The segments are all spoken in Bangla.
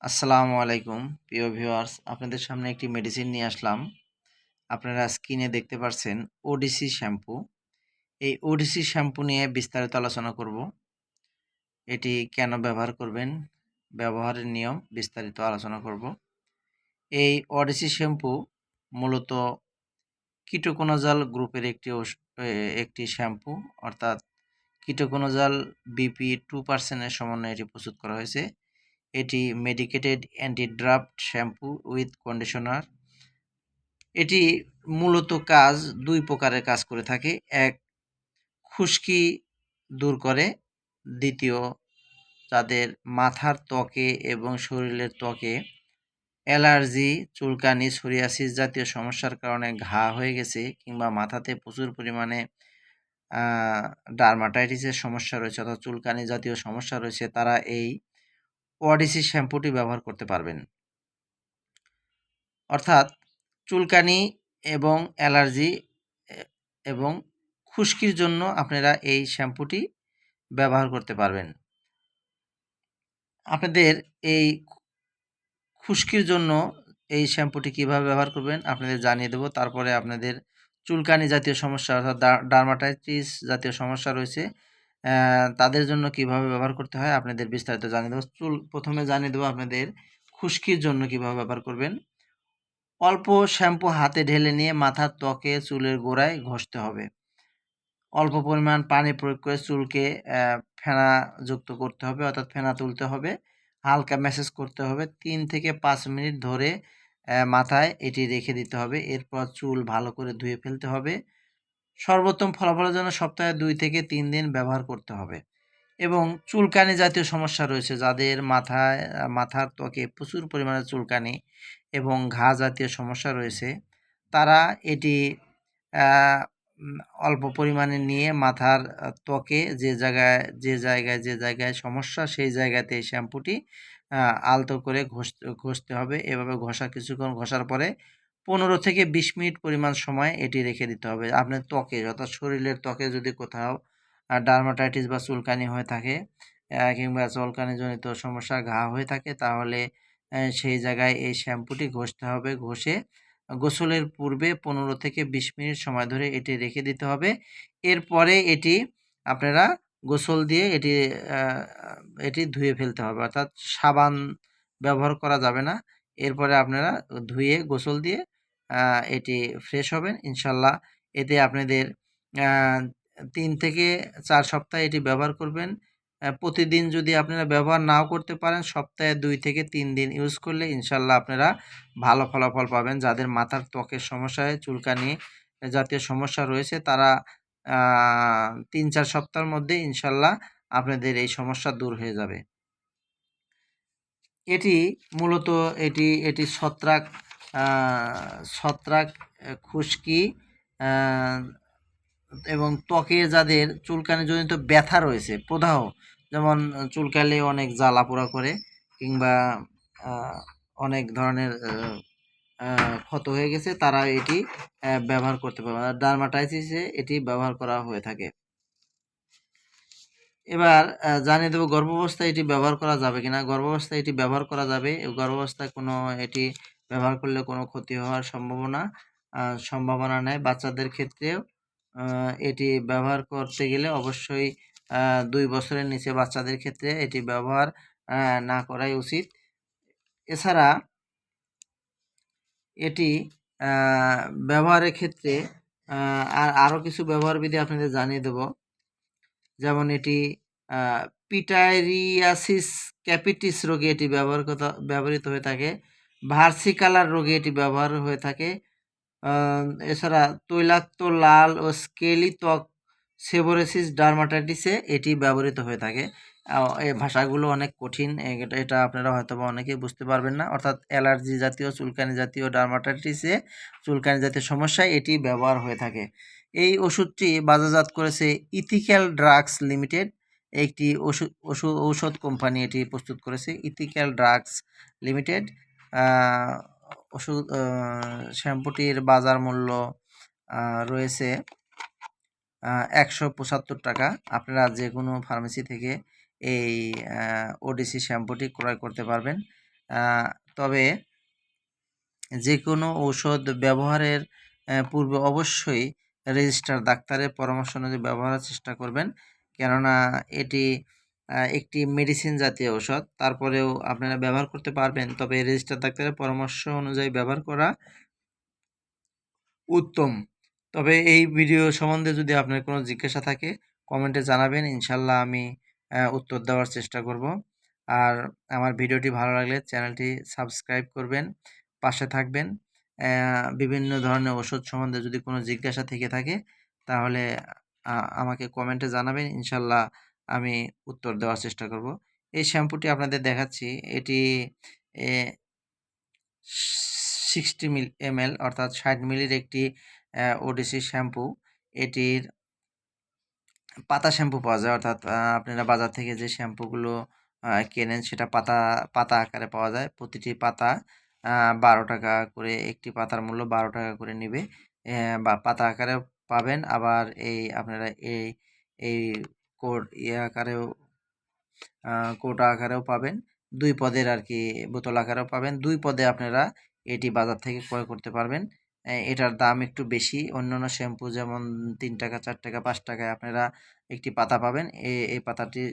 আসসালামু আলাইকুম প্রিয় ভিউয়ার্স, আপনাদের সামনে একটি মেডিসিন নিয়ে আসলাম। আপনারা স্ক্রিনে দেখতে পাচ্ছেন ওডিসি শ্যাম্পু। এই ওডিসি শ্যাম্পু নিয়ে বিস্তারিত আলোচনা করব। এটি কেন ব্যবহার করবেন, ব্যবহারের নিয়ম বিস্তারিত আলোচনা করব। এই ওডিসি শ্যাম্পু মূলত কিটোকোনাজল গ্রুপের একটি শ্যাম্পু, অর্থাৎ কিটোকোনাজল বিপি 2% সমন্বয়ে এটি প্রস্তুত করা হয়েছে। এটি medicated anti draft shampoo with conditioner. এটি মূলত দুই প্রকারের কাজ করে থাকে। এক, খুশকি দূর করে। দ্বিতীয়, যাদের মাথার ত্বকে এবং শরীরের ত্বকে অ্যালার্জি, চুলকানি, সোরিয়াসিস জাতীয় সমস্যার কারণে ঘা হয়ে গেছে কিংবা মাথাতে প্রচুর পরিমাণে ডার্মাটাইটিসের সমস্যা রয়েছে অর্থাৎ চুলকানি জাতীয় সমস্যা রয়েছে, তারা এই ওডিসি শ্যাম্পুটি ব্যবহার করতে পারবেন। অর্থাৎ চুলকানি এবং অ্যালার্জি এবং খুশকির জন্য আপনারা এই শ্যাম্পুটি ব্যবহার করতে পারবেন। আপনাদের এই খুশকির জন্য এই শ্যাম্পুটি কিভাবে ব্যবহার করবেন আপনাদের জানিয়ে দেব। তারপরে আপনাদের চুলকানি জাতীয় সমস্যা অর্থাৎ ডার্মাটাইটিস জাতীয় সমস্যা রয়েছে, তাদের জন্য কিভাবে ব্যবহার করতে হয় আপনাদের বিস্তারিত জানিয়ে দেবো। প্রথমে জানিয়ে দেবো আপনাদের খুশকির জন্য কিভাবে ব্যবহার করবেন। অল্প শ্যাম্পু হাতে ঢেলে নিয়ে মাথার ত্বকে চুলের গোড়ায় ঘষতে হবে। অল্প পরিমাণ পানি প্রয়োগ করে চুলকে ফেনাযুক্ত করতে হবে, অর্থাৎ ফেনা তুলতে হবে। হালকা ম্যাসাজ করতে হবে। 3 থেকে 5 মিনিট ধরে মাথায় এটি রেখে দিতে হবে। এরপর চুল ভালো করে ধুয়ে ফেলতে হবে। সর্বোত্তম ফলাফলের জন্য সপ্তাহে 2 থেকে 3 দিন ব্যবহার করতে হবে। এবং চুলকানি জাতীয় সমস্যা রয়েছে, যাদের মাথার ত্বকে প্রচুর পরিমাণে চুলকানি এবং ঘা জাতীয় সমস্যা রয়েছে, তারা এটি অল্প পরিমাণে নিয়ে মাথার ত্বকে যে জায়গায় সমস্যা সেই জায়গাতে এই শ্যাম্পুটি আলতো করে ঘষতে হবে। এভাবে কিছুক্ষণ ঘষার পরে 15 থেকে 20 মিনিট পরিমাণ সময় এটি রেখে দিতে হবে। আপনার ত্বকে অর্থাৎ শরীরের ত্বকে যদি কোথাও ডার্মাটাইটিস বা চুলকানি হয়ে থাকে কিংবা চুলকানিজনিত সমস্যা ঘা হয়ে থাকে, তাহলে সেই জায়গায় এই শ্যাম্পুটি ঘষতে হবে। ঘষে গোসলের পূর্বে 15 থেকে 20 মিনিট সময় ধরে এটি রেখে দিতে হবে। এরপরে এটি আপনারা গোসল দিয়ে এটি ধুয়ে ফেলতে হবে, অর্থাৎ সাবান ব্যবহার করা যাবে না। এরপরে আপনারা ধুয়ে গোসল দিয়ে এটি ফ্রেশ হবেন ইনশাল্লাহ। এতে আপনাদের 3 থেকে 4 সপ্তাহ এটি ব্যবহার করবেন। প্রতিদিন যদি আপনারা ব্যবহার নাও করতে পারেন, সপ্তাহে 2 থেকে 3 দিন ইউজ করলে ইনশাল্লাহ আপনারা ভালো ফলাফল পাবেন। যাদের মাথার ত্বকের সমস্যায় চুলকানি জাতীয় সমস্যা রয়েছে, তারা 3-4 সপ্তাহের মধ্যে ইনশাল্লাহ আপনাদের এই সমস্যা দূর হয়ে যাবে। এটি মূলত এটি ছত্রাক, খুশকি এবং ত্বকে যাদের চুলকানিজনিত ব্যথা রয়েছে, প্রদাহ, যেমন চুলকালে অনেক জ্বালা পোড়া করে কিংবা অনেক ধরনের ক্ষত হয়ে গেছে, তারা এটি ব্যবহার করতে পারবে। ডার্মাটাইটিসে এটি ব্যবহার করা হয়ে থাকে। এবার জানিয়ে দেবো গর্ভাবস্থায় এটি ব্যবহার করা যাবে কিনা। গর্ভাবস্থায় এটি ব্যবহার করা যাবে। গর্ভাবস্থায় এটি ব্যবহার করলে কোনো ক্ষতি হওয়ার সম্ভাবনা নেই। বাচ্চাদের ক্ষেত্রেও এটি ব্যবহার করতে গেলে অবশ্যই 2 বছরের নিচে বাচ্চাদের ক্ষেত্রে এটি ব্যবহার না করাই উচিত। এছাড়া এটি ব্যবহারের ক্ষেত্রে আরও কিছু ব্যবহার বিধি আপনাদের জানিয়ে দেব। যেমন এটি পিটাইরিয়াসিস ক্যাপিটিস রোগে এটি ব্যবহৃত হয়ে থাকে। ভার্সিকালার রোগে এটি ব্যবহার হয়ে থাকে। এছাড়া তৈলাক্ত লাল ও স্কেলি ত্বক সেবোরেসিস ডার্মাটাইটিসে এটি ব্যবহৃত হয়ে থাকে। এই ভাষাগুলো অনেক কঠিন, এটা আপনারা হয়তো বা অনেকেই বুঝতে পারবেন না। অর্থাৎ অ্যালার্জি জাতীয়, চুলকানি জাতীয়, ডার্মাটাইটিসে চুলকানি জাতীয় সমস্যায় এটি ব্যবহার হয়ে থাকে। এই ওষুধটি বাজারজাত করেছে ইথিক্যাল ড্রাগস লিমিটেড, একটি ঔষধ কোম্পানি এটি প্রস্তুত করেছে। ইথিক্যাল ড্রাগস লিমিটেড শ্যাম্পুটির বাজার মূল্য রয়েছে 175 টাকা। আপনারা যে কোনো ফার্মেসি থেকে এই ওডিসি শ্যাম্পুটি ক্রয় করতে পারবেন। তবে যে কোনো ঔষধ ব্যবহারের পূর্বে অবশ্যই রেজিস্টার ডাক্তারের পরামর্শ অনুযায়ী ব্যবহারের চেষ্টা করবেন। কেননা এটি একটি মেডিসিন জাতীয় ঔষধ। তারপরেও আপনারা ব্যবহার করতে পারবেন, তবে রেজিস্টার ডাক্তারের পরামর্শ অনুযায়ী ব্যবহার করা উত্তম। তবে এই ভিডিও সম্বন্ধে যদি আপনার কোনো জিজ্ঞাসা থাকে কমেন্টে জানাবেন, ইনশাল্লাহ আমি উত্তর দেওয়ার চেষ্টা করব। আর আমার ভিডিওটি ভালো লাগলে চ্যানেলটি সাবস্ক্রাইব করবেন, পাশে থাকবেন। বিভিন্ন ধরনের ওষুধ সম্বন্ধে যদি কোনো জিজ্ঞাসা থেকে থাকে তাহলে আমাকে কমেন্টে জানাবেন, ইনশাল্লাহ আমি উত্তর দেওয়ার চেষ্টা করব। এই শ্যাম্পুটি আপনাদের দেখাচ্ছি, এটি 60 ml অর্থাৎ 60 মিলির একটি ওডিসি শ্যাম্পু। এটির পাতা শ্যাম্পু পাওয়া যায়, অর্থাৎ আপনারা বাজার থেকে যে শ্যাম্পুগুলো কেনেন সেটা পাতা পাতা আকারে পাওয়া যায়। প্রতিটি পাতা 12 টাকা করে, একটি পাতার মূল্য 12 টাকা করে নেবে, বা পাতা আকারেও পাবেন। আবার আপনারা এই আকারেও কৌটা আকারেও পাবেন, 2 পদের আর কি, বোতল আকারেও পাবেন। 2 পদে আপনারা এটি বাজার থেকে ক্রয় করতে পারবেন। এটার দাম একটু বেশি। অন্যান্য শ্যাম্পু যেমন 3 টাকা, 4 টাকা, 5 টাকায় আপনারা একটি পাতা পাবেন। এই পাতাটির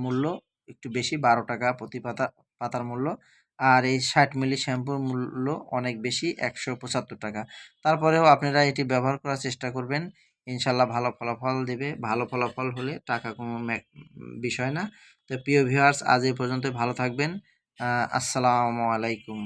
মূল্য একটু বেশি, 12 টাকা প্রতি পাতার মূল্য। আর এই 60 মিলি শ্যাম্পুর মূল্য অনেক বেশি, 175 টাকা। তারপরেও আপনারা এটি ব্যবহার করার চেষ্টা করবেন, ইনশাল্লাহ ভালো ফলাফল দেবে। ভালো ফলাফল হলে টাকা কোনো বিষয় না। তো প্রিয় ভিউয়ার্স, আজ এই পর্যন্তই। ভালো থাকবেন। আসসালামু আলাইকুম।